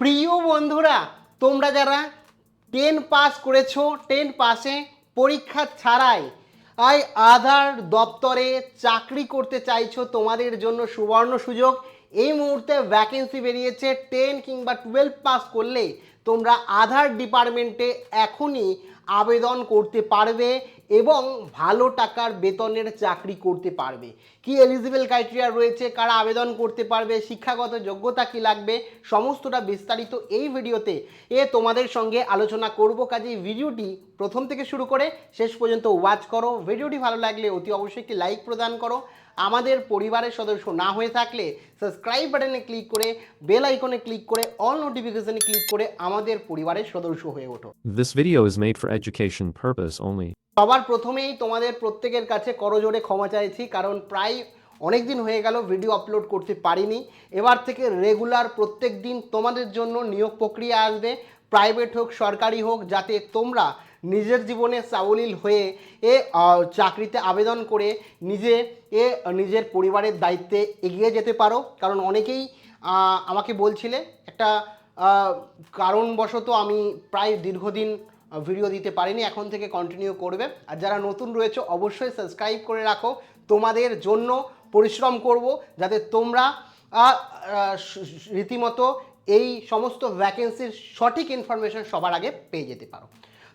প্রিয় বন্ধুরা, তোমরা যারা 10 পাস করেছো, 10 পাসে পরীক্ষা ছাড়াই আধার দপ্তরে চাকরি করতে চাইছো, তোমাদের জন্য সুবর্ণ সুযোগ। এই মুহূর্তে ভ্যাকেন্সি বেরিয়েছে। 10 কিংবা 12 পাস করলে তোমরা আধার ডিপার্টমেন্টে এখনই আবেদন করতে পারবে এবং ভালো টাকার বেতনের চাকরি করতে পারবে। কি এলিজিবল ক্রাইটেরিয়া রয়েছে, কারা আবেদন করতে পারবে, শিক্ষাগত যোগ্যতা কি লাগবে, সমস্তটা বিস্তারিত এই ভিডিওতে তোমাদের সঙ্গে আলোচনা করব। কাজেই ভিডিওটি প্রথম থেকে শুরু করে শেষ পর্যন্ত ওয়াচ করো। ভিডিওটি ভালো লাগলে অতি অবশ্যই একটি লাইক প্রদান করো। আমাদের পরিবারের সদস্য না হয়ে থাকলে সাবস্ক্রাইব বাটনে ক্লিক করে বেল আইকনে ক্লিক করে অল নোটিফিকেশনে ক্লিক করে আমাদের পরিবারের সদস্য হয়ে ওঠো। This video is made for education purpose only. সবার প্রথমেই তোমাদের প্রত্যেকের কাছে করজোড়ে ক্ষমা চাইছি, কারণ প্রায় অনেক দিন হয়ে গেল ভিডিও আপলোড করতে পারিনি। এবার থেকে রেগুলার প্রত্যেক দিন তোমাদের জন্য নিয়োগ প্রক্রিয়া আসবে, প্রাইভেট হোক সরকারি হোক, যাতে তোমরা নিজের জীবনে সাবলীল হয়ে চাকরিতে আবেদন করে নিজের পরিবারের দায়িত্বে এগিয়ে যেতে পারো। কারণ অনেকেই আমাকে বলছিলে, একটা কারণবশত আমি প্রায় দীর্ঘদিন ভিডিও দিতে পারিনি, এখন থেকে কন্টিনিউ করবে। আর যারা নতুন রয়েছে অবশ্যই সাবস্ক্রাইব করে রাখো, তোমাদের জন্য পরিশ্রম করব যাতে তোমরা রীতিমতো এই সমস্ত ভ্যাকেন্সির সঠিক ইনফরমেশন সবার আগে পেয়ে যেতে পারো।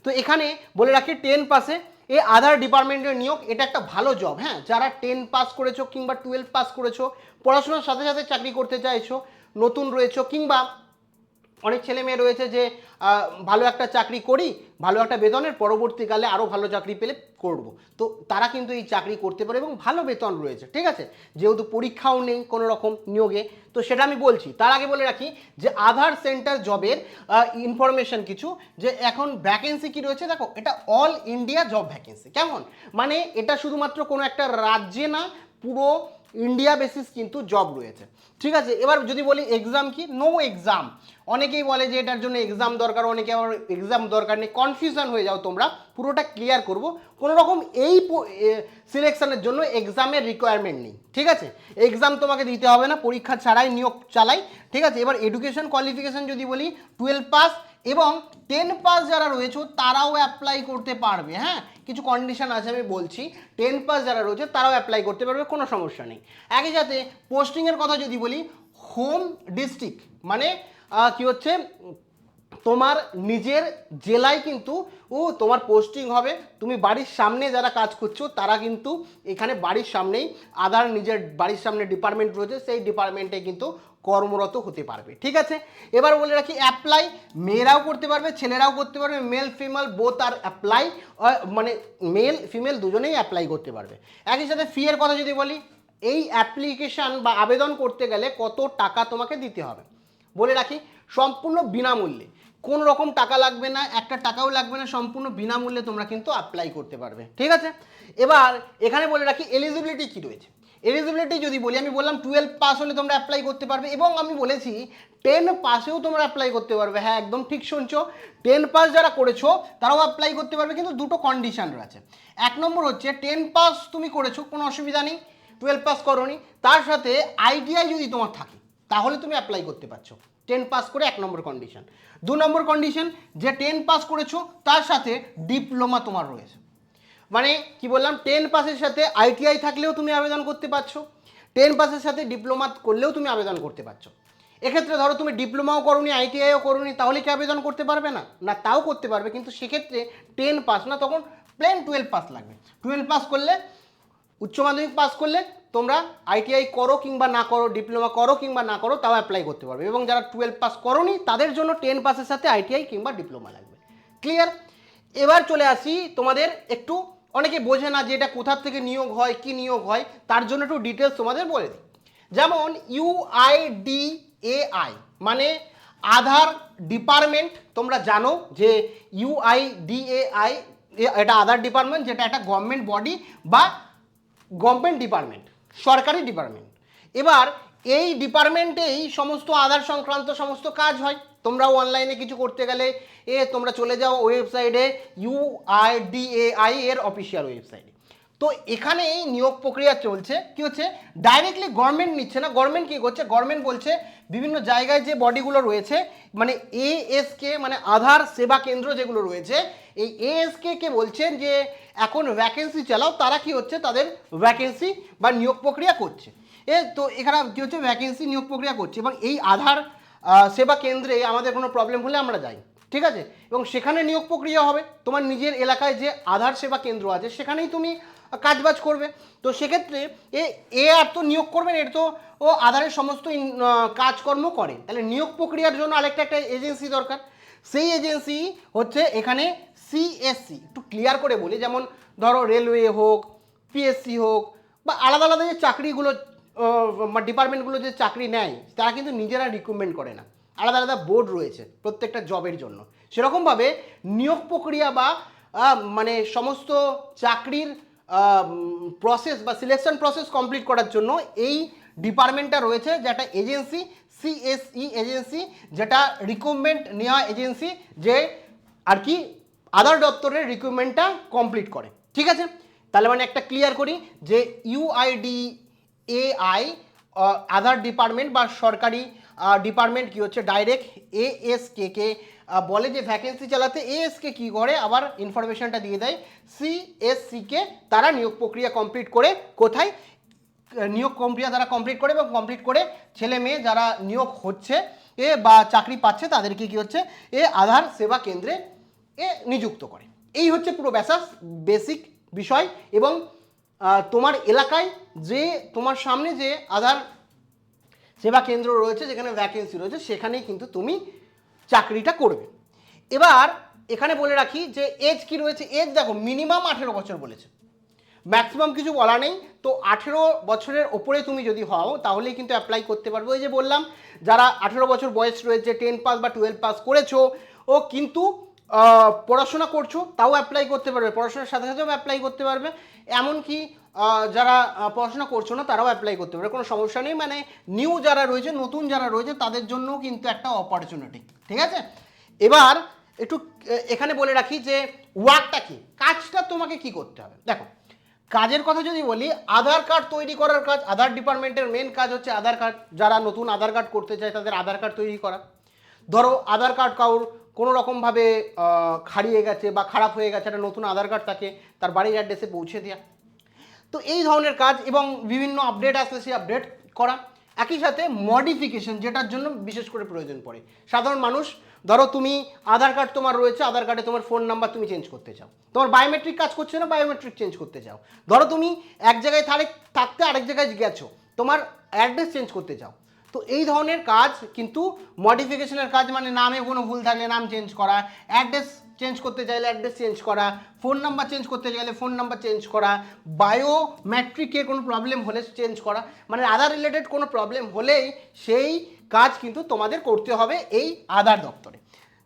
তো এখানে বলে রাখি 10 পাসে এই আধার ডিপার্টমেন্টের নিয়োগ, এটা একটা ভালো জব। হ্যাঁ, যারা 10 পাস করেছো কিংবা 12 পাস করেছো, পড়াশোনার সাথে সাথে চাকরি করতে চাইছো, নতুন রয়েছো, কিংবা অনেক ছেলে মেয়ে রয়েছে যে ভালো একটা চাকরি করি, ভালো একটা বেতনের, পরবর্তীকালে আরও ভালো চাকরি পেলে করব, তো তারা কিন্তু এই চাকরি করতে পারে এবং ভালো বেতন রয়েছে। ঠিক আছে, যেহেতু পরীক্ষাও নেই কোনো রকম নিয়োগে, তো সেটা আমি বলছি। তার আগে বলে রাখি যে আধার সেন্টার জবের ইনফরমেশন কিছু, যে এখন ভ্যাকেন্সি কী রয়েছে দেখো, এটা অল ইন্ডিয়া জব ভ্যাকেন্সি। কেমন মানে, এটা শুধুমাত্র কোনো একটা রাজ্যে না, পুরো ইন্ডিয়া বেসিস কিন্তু জব রয়েছে। ঠিক আছে, এবার যদি বলি এক্সাম কি, নো এক্সাম। অনেকেই বলে যে এটার জন্য এক্সাম দরকার, অনেকে আবার এক্সাম দরকার নেই, কনফিউশন হয়ে যাও তোমরা, পুরোটা ক্লিয়ার করব। কোনো রকম এই সিলেকশনের জন্য এক্সামের রিকোয়ারমেন্ট নেই। ঠিক আছে, এক্সাম তোমাকে দিতে হবে না, পরীক্ষা ছাড়াই নিয়োগ চালাই। ঠিক আছে, এবার এডুকেশন কোয়ালিফিকেশন যদি বলি 12 পাস এবং 10 পাস যারা রয়েছে তারাও অ্যাপ্লাই করতে পারবে। হ্যাঁ, কিছু কন্ডিশন আছে আমি বলছি। 10 পাস যারা রয়েছে তারাও অ্যাপ্লাই করতে পারবে, কোনো সমস্যা নেই। একই সাথে পোস্টিংয়ের কথা যদি বলি, হোম ডিস্ট্রিক্ট মানে কি হচ্ছে, তোমার নিজের জেলায় কিন্তু তোমার পোস্টিং হবে। তুমি বাড়ির সামনে যারা কাজ করছো তারা কিন্তু এখানে বাড়ির সামনেই আদার নিজের বাড়ির সামনে ডিপার্টমেন্ট রয়েছে, সেই ডিপার্টমেন্টে কিন্তু কর্মরত হতে পারবে। ঠিক আছে, এবার বলে রাখি অ্যাপ্লাই মেয়েরাও করতে পারবে, ছেলেরাও করতে পারবে, মেল ফিমেল বোথ আর অ্যাপ্লাই, মানে মেল ফিমেল দুজনেই অ্যাপ্লাই করতে পারবে। একই সাথে ফি এর কথা যদি বলি, এই অ্যাপ্লিকেশান বা আবেদন করতে গেলে কত টাকা তোমাকে দিতে হবে বলে রাখি, সম্পূর্ণ বিনামূল্যে, কোনো রকম টাকা লাগবে না, একটা টাকাও লাগবে না, সম্পূর্ণ বিনামূল্যে তোমরা কিন্তু অ্যাপ্লাই করতে পারবে। ঠিক আছে, এবার এখানে বলে রাখি এলিজিবিলিটি কী রয়েছে। এলিজিবিলিটি যদি বলি, আমি বললাম 12 পাস হলে তোমরা অ্যাপ্লাই করতে পারবে, এবং আমি বলেছি 10 পাসেও তোমরা অ্যাপ্লাই করতে পারবে। হ্যাঁ, একদম ঠিক শুনছো, 10 পাস যারা করেছো তারাও অ্যাপ্লাই করতে পারবে, কিন্তু দুটো কন্ডিশন রয়েছে। এক নম্বর হচ্ছে 10 পাস তুমি করেছো, কোনো অসুবিধা নেই, 12 পাস করোনি, তার সাথে আইটিআই যদি তোমার থাকে তাহলে তুমি অ্যাপ্লাই করতে পারছো। 10 পাস করে এক নম্বর কন্ডিশন। দু নম্বর কন্ডিশন, যে 10 পাস করেছো তার সাথে ডিপ্লোমা তোমার রয়েছে। মানে কি বললাম, 10 পাসের সাথে আইটিআই থাকলেও তুমি আবেদন করতে পারছো, 10 পাসের সাথে ডিপ্লোমা করলেও তুমি আবেদন করতে পারছো। এক্ষেত্রে ধরো তুমি ডিপ্লোমাও করোনি, আইটিআইও করোনি, তাহলে কি আবেদন করতে পারবে না? না, তাও করতে পারবে, কিন্তু সেক্ষেত্রে 10 পাস না, তখন প্লেন 12 পাস লাগবে। 12 পাস করলে, উচ্চ মাধ্যমিক পাস করলে তোমরা আইটিআই করো কিংবা না করো, ডিপ্লোমা করো কিংবা না করো, তাও অ্যাপ্লাই করতে পারবে। এবং যারা 12 পাস করোনি তাদের জন্য 10 পাসের সাথে আইটিআই কিংবা ডিপ্লোমা লাগবে। ক্লিয়ার? এবার চলে আসি তোমাদের একটু, অনেকে বোঝে না যে এটা কোথার থেকে নিয়োগ হয়, কি নিয়োগ হয়, তার জন্য একটু ডিটেলস তোমাদের বলে দিই। যেমন ইউআইডিএআই মানে আধার ডিপার্টমেন্ট, তোমরা জানো যে ইউআইডিএআই এটা আধার ডিপার্টমেন্ট, যেটা একটা গভর্নমেন্ট বডি বা গভর্নমেন্ট ডিপার্টমেন্ট, সরকারি ডিপার্টমেন্ট। এবার এই ডিপার্টমেন্টেই সমস্ত আধার সংক্রান্ত সমস্ত কাজ হয়। তোমরাও অনলাইনে কিছু করতে গেলে তোমরা চলে যাও ওয়েবসাইটে, ইউআইডিএআই এর অফিসিয়াল ওয়েবসাইটে। তো এখানে এই নিয়োগ প্রক্রিয়া চলছে, কি হচ্ছে ডাইরেক্টলি গভর্নমেন্ট নিচ্ছে না, গভর্নমেন্ট কি করছে, গভর্নমেন্ট বলছে বিভিন্ন জায়গায় যে বডিগুলো রয়েছে মানে এএসকে মানে আধার সেবা কেন্দ্র যেগুলো রয়েছে, এই এএসকে কে বলছেন যে এখন ভ্যাকেন্সি চালাও, তারা কি হচ্ছে তাদের ভ্যাকেন্সি বা নিয়োগ প্রক্রিয়া করছে। তো এখানে কি হচ্ছে ভ্যাকেন্সি নিয়োগ প্রক্রিয়া করছে, এবং এই আধার সেবা কেন্দ্রে আমাদের কোনো প্রবলেম হলে আমরা যাই, ঠিক আছে, এবং সেখানে নিয়োগ প্রক্রিয়া হবে, তোমার নিজের এলাকায় যে আধার সেবা কেন্দ্র আছে সেখানেই তুমি কাজবাজ করবে। তো সেক্ষেত্রে এ আর তো নিয়োগ করবেন, এর তো ও আধারের সমস্ত কাজকর্ম করে, তাহলে নিয়োগ প্রক্রিয়ার জন্য আরেকটা একটা এজেন্সি দরকার, সেই এজেন্সি হচ্ছে এখানে সিএসসি। একটু ক্লিয়ার করে বলি, যেমন ধরো রেলওয়ে হোক, পিএসসি হোক, বা আলাদা আলাদা যে চাকরিগুলো ডিপার্টমেন্টগুলো যে চাকরি নেয় তারা কিন্তু নিজেরা রিক্রুটমেন্ট করে না, আলাদা আলাদা বোর্ড রয়েছে প্রত্যেকটা জবের জন্য। সেরকমভাবে নিয়োগ প্রক্রিয়া বা মানে সমস্ত চাকরির প্রসেস বা সিলেকশন প্রসেস কমপ্লিট করার জন্য এই ডিপার্টমেন্টটা রয়েছে, যেটা এজেন্সি সিএসই এজেন্সি, যেটা রিক্রুটমেন্ট নেওয়া এজেন্সি, যে আর কি আধার দপ্তরের রিক্রুটমেন্টটা কমপ্লিট করে, ঠিক আছে। তাহলে মানে একটা ক্লিয়ার করি যে ইউআইডিএআই আধার ডিপার্টমেন্ট বা সরকারি ডিপার্টমেন্ট কি হচ্ছে ডাইরেক্ট এএসকে বলে যে ভ্যাকেন্সি চালাতে, এএসকে কি করে আবার ইনফরমেশনটা দিয়ে দেয় সিএসসিকে, তারা নিয়োগ প্রক্রিয়া কমপ্লিট করে কোথায় নিয়োগ প্রক্রিয়া তারা কমপ্লিট করে, এবং কমপ্লিট করে ছেলে মেয়ে যারা নিয়োগ হচ্ছে বা চাকরি পাচ্ছে তাদেরকে কি হচ্ছে আধার সেবা কেন্দ্রে নিযুক্ত করে। এই হচ্ছে পুরো বেসিক বিষয়। এবং তোমার এলাকায় যে তোমার সামনে যে আধার সেবা কেন্দ্র রয়েছে, যেখানে ভ্যাকেন্সি রয়েছে, সেখানেই কিন্তু তুমি চাকরিটা করবে। এবার এখানে বলে রাখি যে এজ কি রয়েছে, এজ দেখো মিনিমাম 18 বছর বলেছে, ম্যাক্সিমাম কিছু বলা নেই। তো 18 বছরের ওপরে তুমি যদি হও তাহলেই কিন্তু অ্যাপ্লাই করতে পারবে। ওই যে বললাম যারা 18 বছর বয়স রয়েছে, 10 পাস বা 12 পাস করেছো ও কিন্তু পড়াশোনা করছো, তাও অ্যাপ্লাই করতে পারবে, পড়াশোনার সাথে সাথেও অ্যাপ্লাই করতে পারবে। এমনকি যারা পড়াশোনা করছো না তারাও অ্যাপ্লাই করতে পারবে, কোনো সমস্যা নেই। মানে নিউ যারা রয়েছে, নতুন যারা রয়েছে তাদের জন্যও কিন্তু একটা অপরচুনিটি, ঠিক আছে। এবার একটু এখানে বলে রাখি যে ওয়ার্কটা কি, কাজটা তোমাকে কি করতে হবে। দেখো কাজের কথা যদি বলি, আধার কার্ড তৈরি করার কাজ, আধার ডিপার্টমেন্টের মেন কাজ হচ্ছে আধার কার্ড, যারা নতুন আধার কার্ড করতে চায় তাদের আধার কার্ড তৈরি করা। ধরো আধার কার্ড কারোর কোনো রকমভাবে হারিয়ে গেছে বা খারাপ হয়ে গেছে, একটা নতুন আধার কার্ড তাকে তার বাড়ির অ্যাড্রেসে পৌঁছে দেওয়া, তো এই ধরনের কাজ, এবং বিভিন্ন আপডেট আসলে সেই আপডেট করা। একই সাথে মডিফিকেশন, যেটার জন্য বিশেষ করে প্রয়োজন পড়ে সাধারণ মানুষ। ধরো তুমি আধার কার্ড তোমার রয়েছে, আধার কার্ডে তোমার ফোন নাম্বার তুমি চেঞ্জ করতে চাও, তোমার বায়োমেট্রিক কাজ করছে না, বায়োমেট্রিক চেঞ্জ করতে চাও। ধরো তুমি এক জায়গায় থাকতে আরেক জায়গায় গেছো, তোমার অ্যাড্রেস চেঞ্জ করতে চাও। তো এই ধরনের কাজ কিন্তু মডিফিকেশনের কাজ, মানে নামে কোনো ভুল থাকলে নাম চেঞ্জ করা, অ্যাড্রেস চেঞ্জ করতে চাইলে অ্যাড্রেস চেঞ্জ করা, ফোন নাম্বার চেঞ্জ করতে চাইলে ফোন নাম্বার চেঞ্জ করা, বায়োমেট্রিকে কোনো প্রবলেম হলে চেঞ্জ করা, মানে আধার রিলেটেড কোনো প্রবলেম হলেই সেই কাজ কিন্তু তোমাদের করতে হবে এই আধার দপ্তরে।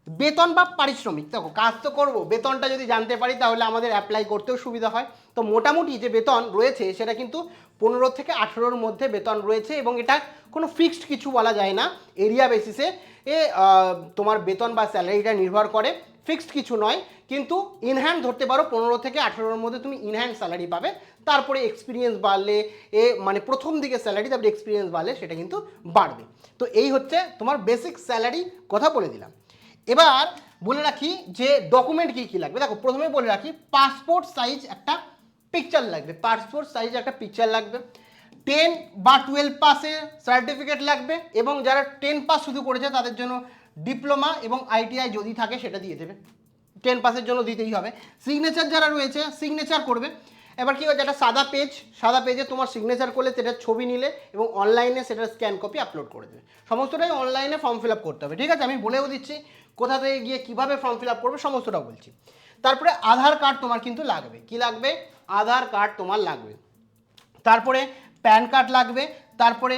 বেতন বা পারিশ্রমিক, দেখো কাজ তো করবো, বেতনটা যদি জানতে পারি তাহলে আমাদের অ্যাপ্লাই করতেও সুবিধা হয়। তো মোটামুটি যে বেতন রয়েছে সেটা কিন্তু 15 থেকে 18-র মধ্যে বেতন রয়েছে, এবং এটা কোনো ফিক্সড কিছু বলা যায় না, এরিয়া বেসিসে তোমার বেতন বা স্যালারিটা নির্ভর করে, ফিক্সড কিছু নয়। কিন্তু ইনহ্যান্ড ধরতে পারো 15 থেকে 18-র মধ্যে তুমি ইনহ্যান্ড স্যালারি পাবে। তারপরে এক্সপিরিয়েন্স বাড়লে মানে প্রথম দিকে স্যালারি, তারপরে এক্সপিরিয়েন্স বাড়লে সেটা কিন্তু বাড়বে। তো এই হচ্ছে তোমার বেসিক স্যালারি কথা বলে দিলাম। এবার বলে রাখি যে ডকুমেন্ট কী কী লাগবে। দেখো প্রথমে বলে রাখি পাসপোর্ট সাইজ একটা পিকচার লাগবে, পাসপোর্ট সাইজ একটা পিকচার লাগবে, 10 বা 12 পাসের সার্টিফিকেট লাগবে, এবং যারা 10 পাস শুধু করেছে তাদের জন্য ডিপ্লোমা এবং আইটিআই যদি থাকে সেটা দিয়ে দেবে, 10 পাসের জন্য দিতেই হবে। সিগনেচার যারা রয়েছে সিগনেচার করবে। এবার কী হচ্ছে, একটা সাদা পেজে তোমার সিগনেচার করলে সেটার ছবি নিলে এবং অনলাইনে সেটার স্ক্যান কপি আপলোড করে দেবে। সমস্তটাই অনলাইনে ফর্ম ফিল আপ করতে হবে, ঠিক আছে। আমি বলেও দিচ্ছি কোথা থেকে গিয়ে কীভাবে ফর্ম ফিল আপ করবে সমস্তটা বলছি। তারপরে আধার কার্ড তোমার কিন্তু লাগবে, কি লাগবে, আধার কার্ড তোমার লাগবে। তারপরে প্যান কার্ড লাগবে। তারপরে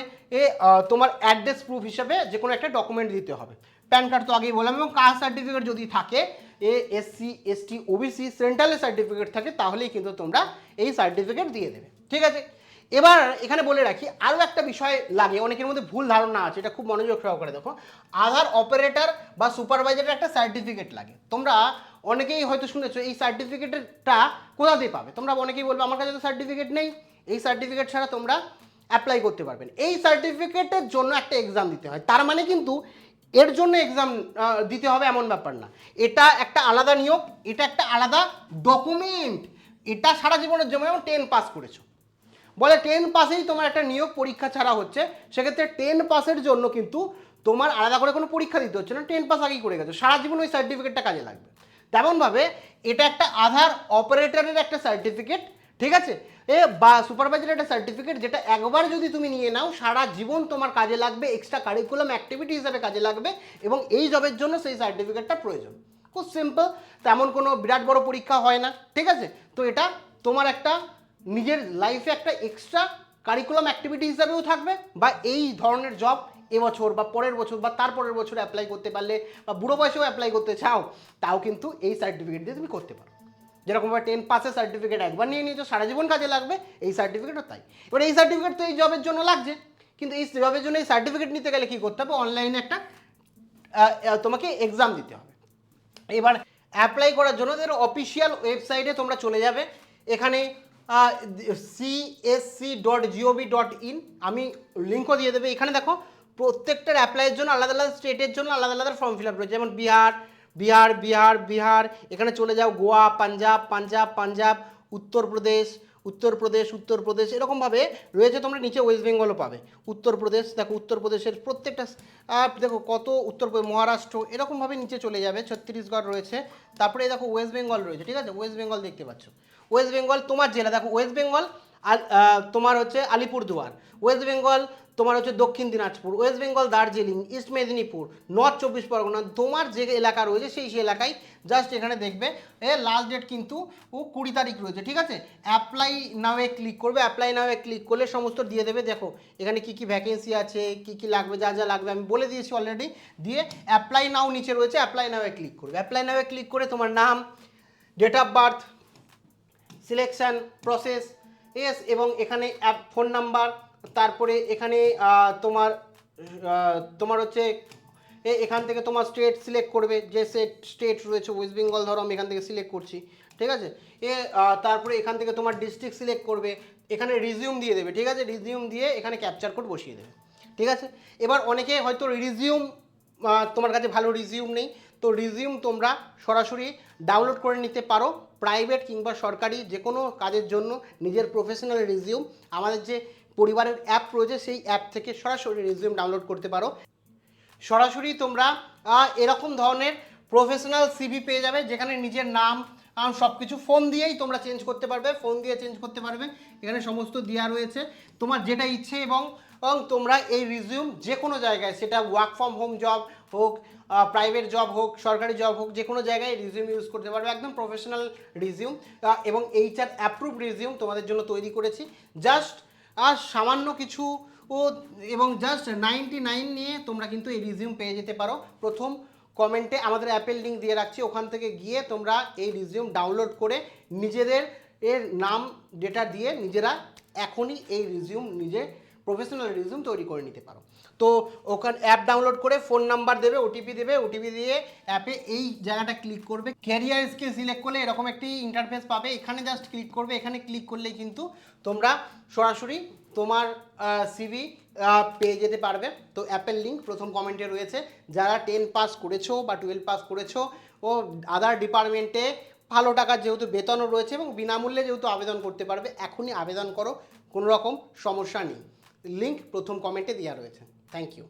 তোমার অ্যাড্রেস প্রুফ হিসাবে যে কোনো একটা ডকুমেন্ট দিতে হবে। প্যান কার্ড তো আগেই বললাম, এবং কাস্ট সার্টিফিকেট যদি থাকে, এসসি এসটি ওবিসি সেন্ট্রালের সার্টিফিকেট থাকে, তাহলেই কিন্তু তোমরা এই সার্টিফিকেট দিয়ে দেবে, ঠিক আছে। এবার এখানে বলে রাখি আরও একটা বিষয় লাগে, অনেকের মধ্যে ভুল ধারণা আছে, এটা খুব মনোযোগ সহকারে দেখো। আধার অপারেটর বা সুপারভাইজারের একটা সার্টিফিকেট লাগে। তোমরা অনেকেই হয়তো শুনেছো এই সার্টিফিকেটটা কোথা দিয়ে পাবে, তোমরা অনেকেই বলবে আমার কাছে তো সার্টিফিকেট নেই। এই সার্টিফিকেট ছাড়া তোমরা অ্যাপ্লাই করতে পারবেন। এই সার্টিফিকেটের জন্য একটা এক্সাম দিতে হয়, তার মানে কিন্তু এর জন্য এক্সাম দিতে হবে এমন ব্যাপার না, এটা একটা আলাদা নিয়োগ, এটা একটা আলাদা ডকুমেন্ট, এটা সারা জীবনের জন্য। যেমন 10 পাস করেছো, বলে 10 পাসেই তোমার একটা নিয়োগ পরীক্ষা ছাড়া হচ্ছে, সেক্ষেত্রে 10 পাসের জন্য কিন্তু তোমার আলাদা করে কোনো পরীক্ষা দিতে হচ্ছে না, 10 পাস আগেই করে গেছো, সারা জীবন ওই সার্টিফিকেটটা কাজে লাগবে। তেমনভাবে এটা একটা আধার অপারেটরের একটা সার্টিফিকেট, ঠিক আছে, বা সুপারভাইজারের একটা সার্টিফিকেট, যেটা একবার যদি তুমি নিয়ে নাও সারা জীবন তোমার কাজে লাগবে, এক্সট্রা কারিকুলাম অ্যাক্টিভিটি হিসাবে কাজে লাগবে, এবং এই জবের জন্য সেই সার্টিফিকেটটা প্রয়োজন। খুব সিম্পল, তেমন কোনো বিরাট বড় পরীক্ষা হয় না, ঠিক আছে। তো এটা তোমার একটা নিজের লাইফে একটা এক্সট্রা কারিকুলাম অ্যাক্টিভিটি হিসাবেও থাকবে, বা এই ধরনের জব এবছর বা পরের বছর বা তারপরের বছর অ্যাপ্লাই করতে পারলে, বা বুড়ো বয়সেও অ্যাপ্লাই করতে চাও, তাও কিন্তু এই সার্টিফিকেট দিয়ে তুমি করতে পারো। যেরকমভাবে 10 পাসের সার্টিফিকেট একবার নিয়ে নিয়েছো, সারা জীবন কাজে লাগবে, এই সার্টিফিকেটও তাই। এবার এই সার্টিফিকেট তো এই জবের জন্য লাগছে, কিন্তু এই জবের জন্য এই সার্টিফিকেট নিতে গেলে কী করতে হবে, অনলাইনে একটা তোমাকে এক্সাম দিতে হবে। এবার অ্যাপ্লাই করার জন্য এদের অফিসিয়াল ওয়েবসাইটে তোমরা চলে যাবে, এখানে csc.gov.in, আমি লিঙ্কও দিয়ে দেবে। এখানে দেখো প্রত্যেকটার অ্যাপ্লাইয়ের জন্য আলাদা আলাদা স্টেটের জন্য আলাদা আলাদা ফর্ম ফিল আপ রয়েছে, যেমন বিহার, এখানে চলে যাও গোয়া, পাঞ্জাব, উত্তরপ্রদেশ, এরকমভাবে রয়েছে। তোমরা নিচে ওয়েস্ট বেঙ্গলও পাবে, উত্তরপ্রদেশ, দেখো উত্তরপ্রদেশের প্রত্যেকটা দেখো কত, মহারাষ্ট্র, এরকমভাবে নিচে চলে যাবে, ছত্তিশগড় রয়েছে, তারপরে দেখো ওয়েস্ট বেঙ্গল রয়েছে, ঠিক আছে, ওয়েস্ট বেঙ্গল দেখতে পাচ্ছ, ওয়েস্ট বেঙ্গল তোমার জেলা, দেখো ওয়েস্ট বেঙ্গল আর তোমার হচ্ছে আলিপুরদুয়ার, ওয়েস্ট বেঙ্গল তোমার হচ্ছে দক্ষিণ Dinajpur, West Bengal Darjeeling, east Medinipur, north 24 Pargana, তোমার যে এলাকা রয়েছে সেই এলাকায় জাস্ট এখানে দেখবে লাস্ট ডেট কিন্তু 20 তারিখ রয়েছে, ঠিক আছে। অ্যাপ্লাই নাওয়ে ক্লিক করবে, অ্যাপ্লাই নাওয়ে ক্লিক করলে সমস্ত দিয়ে দেবে। দেখো এখানে কি কি ভ্যাকেন্সি আছে, কি কি লাগবে, যা যা লাগবে আমি বলে দিয়েছি অলরেডি। দিয়ে অ্যাপ্লাই নাও নিচে রয়েছে, অ্যাপ্লাই নাওয়ে ক্লিক করবে। অ্যাপ্লাই নাওয়ে ক্লিক করে তোমার নাম, date of birth, selection process, এস, এবং এখানে ফোন নাম্বার, তারপরে এখানে তোমার হচ্ছে এখান থেকে তোমার স্টেট সিলেক্ট করবে, যে স্টেট রয়েছে ওয়েস্ট বেঙ্গল, ধরো আমি এখান থেকে সিলেক্ট করছি, ঠিক আছে। তারপরে এখান থেকে তোমার ডিস্ট্রিক্ট সিলেক্ট করবে, এখানে রিজিউম দিয়ে দেবে, ঠিক আছে, রিজিউম দিয়ে এখানে ক্যাপচার কোড বসিয়ে দেবে, ঠিক আছে। এবার অনেকে হয়তো রিজিউম, তোমার কাছে ভালো রিজিউম নেই, তো রিজিউম তোমরা সরাসরি ডাউনলোড করে নিতে পারো, প্রাইভেট কিংবা সরকারি যে কোনো কাজের জন্য নিজের প্রফেশনাল রিজিউম আমাদের যে পরিবারের অ্যাপ রয়েছে সেই অ্যাপ থেকে সরাসরি রিজিউম ডাউনলোড করতে পারো। সরাসরি তোমরা এরকম ধরনের প্রফেশনাল সিভি পেয়ে যাবে, যেখানে নিজের নাম সব কিছু ফোন দিয়েই তোমরা চেঞ্জ করতে পারবে, ফোন দিয়ে চেঞ্জ করতে পারবে, এখানে সমস্ত দেওয়া রয়েছে তোমার যেটা ইচ্ছে। এবং তোমরা এই রিজিউম যে কোনো জায়গায়, সেটা ওয়ার্ক ফ্রম হোম জব হোক, প্রাইভেট জব হোক, সরকারি জব হোক, যে কোনো জায়গায় রিজিউম ইউজ করতে পারবে, একদম প্রফেশনাল রিজিউম, এবং HR অ্যাপ্রুভ রিজিউম তোমাদের জন্য তৈরি করেছি। জাস্ট সামান্য কিছু এবং জাস্ট 99 নিয়ে তোমরা কিন্তু এই রিজিউম পেয়ে যেতে পারো। প্রথম কমেন্টে আমাদের অ্যাপের লিঙ্ক দিয়ে রাখছি, ওখান থেকে গিয়ে তোমরা এই রিজিউম ডাউনলোড করে নিজেদের নাম ডেটা দিয়ে নিজেরা এখনই এই রিজিউম প্রফেশনাল রিজিউম তৈরি করে নিতে পারো। তো ওখানে অ্যাপ ডাউনলোড করে ফোন নাম্বার দেবে, ওটিপি দিয়ে অ্যাপে এই জায়গাটা ক্লিক করবে, ক্যারিয়ার্সকে সিলেক্ট করলে এরকম একটি ইন্টারফেস পাবে, এখানে জাস্ট ক্লিক করবে। এখানে ক্লিক করলেই কিন্তু তোমরা সরাসরি তোমার সিভি পেয়ে যেতে পারবে। তো অ্যাপের লিঙ্ক প্রথম কমেন্টে রয়েছে, যারা 10 পাস করেছো বা 12 পাস করেছো ও আদার ডিপার্টমেন্টে ভালো টাকার যেহেতু বেতনও রয়েছে এবং বিনামূল্যে যেহেতু আবেদন করতে পারবে, এখনই আবেদন করো, কোনো রকম সমস্যা নেই। লিঙ্ক প্রথম কমেন্টে দেওয়া রয়েছে। Thank you.